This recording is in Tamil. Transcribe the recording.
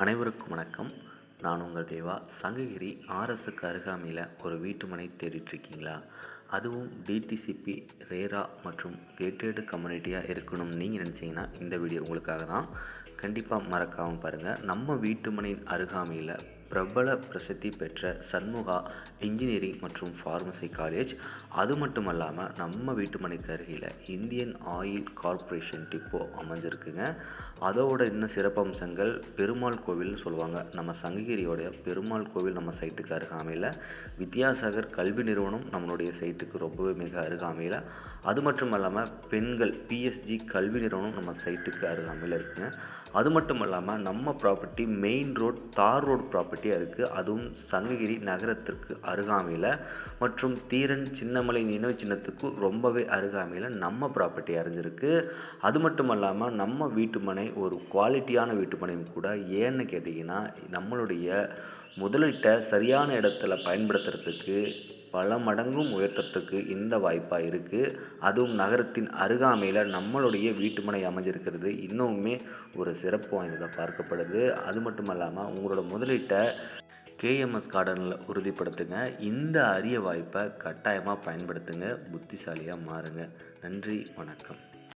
அனைவருக்கும் வணக்கம். நான் உங்கள் தேவா. சங்ககிரி ஆர்எஸ்க்கு அருகாமையில் ஒரு வீட்டு மனை தேடிட்டுருக்கீங்களா? அதுவும் டிடிசிபி, ரேரா மற்றும் கேட்டட் கம்யூனிட்டியாக இருக்கணும்னு நீங்கள் நினச்சிங்கன்னா இந்த வீடியோ உங்களுக்காக தான். கண்டிப்பாக மறக்காமல் பாருங்கள். நம்ம வீட்டு மனையின் அருகாமையில் பிரபல பிரசித்தி பெற்ற சண்முகா இன்ஜினியரிங் மற்றும் ஃபார்மசி காலேஜ், அது மட்டும் இல்லாமல் நம்ம வீட்டு மனைக்கு அருகில் இந்தியன் ஆயில் கார்ப்பரேஷன் டிப்போ அமைஞ்சிருக்குங்க. அதோட இன்னும் சிறப்பம்சங்கள் பெருமாள் கோவில்னு சொல்லுவாங்க. நம்ம சங்ககிரியோடைய பெருமாள் கோவில் நம்ம சைட்டுக்கு அருகாமையில், வித்யாசாகர் கல்வி நிறுவனம் நம்மளுடைய சைட்டுக்கு ரொம்பவே மிக அருகாமையில், அது மட்டும் இல்லாமல் பெண்கள் பிஎஸ்ஜி கல்வி நிறுவனம் நம்ம சைட்டுக்கு அருகாமையில் இருக்குங்க. அது மட்டும் இல்லாமல் நம்ம ப்ராப்பர்ட்டி மெயின் ரோட் தார் ரோடு ப்ராப்பர்ட்டியாக இருக்குது. அதுவும் சங்ககிரி நகரத்திற்கு அருகாமையில் மற்றும் தீரன் சின்னமலை நினைவு சின்னத்துக்கு ரொம்பவே அருகாமையில் நம்ம ப்ராப்பர்ட்டி அறிஞ்சிருக்கு. அது மட்டும் இல்லாமல் நம்ம வீட்டு மனை ஒரு குவாலிட்டியான வீட்டு மனையும் கூட. ஏன்னு கேட்டிங்கன்னா, நம்மளுடைய முதலீட்டை சரியான இடத்துல பயன்படுத்துறதுக்கு பல மடங்கும் உயர்த்தத்துக்கு இந்த வாய்ப்பாக இருக்குது. அதுவும் நகரத்தின் அருகாமையில் நம்மளுடைய வீட்டுமனை அமைஞ்சிருக்கிறது இன்னுமே ஒரு சிறப்பு வாய்ந்ததாக பார்க்கப்படுது. அது மட்டும் இல்லாமல் உங்களோட முதலீட்டை கேஎம்எஸ் கார்டனில் உறுதிப்படுத்துங்க. இந்த அரிய வாய்ப்பை கட்டாயமாக பயன்படுத்துங்க. புத்திசாலியாக மாறுங்க. நன்றி, வணக்கம்.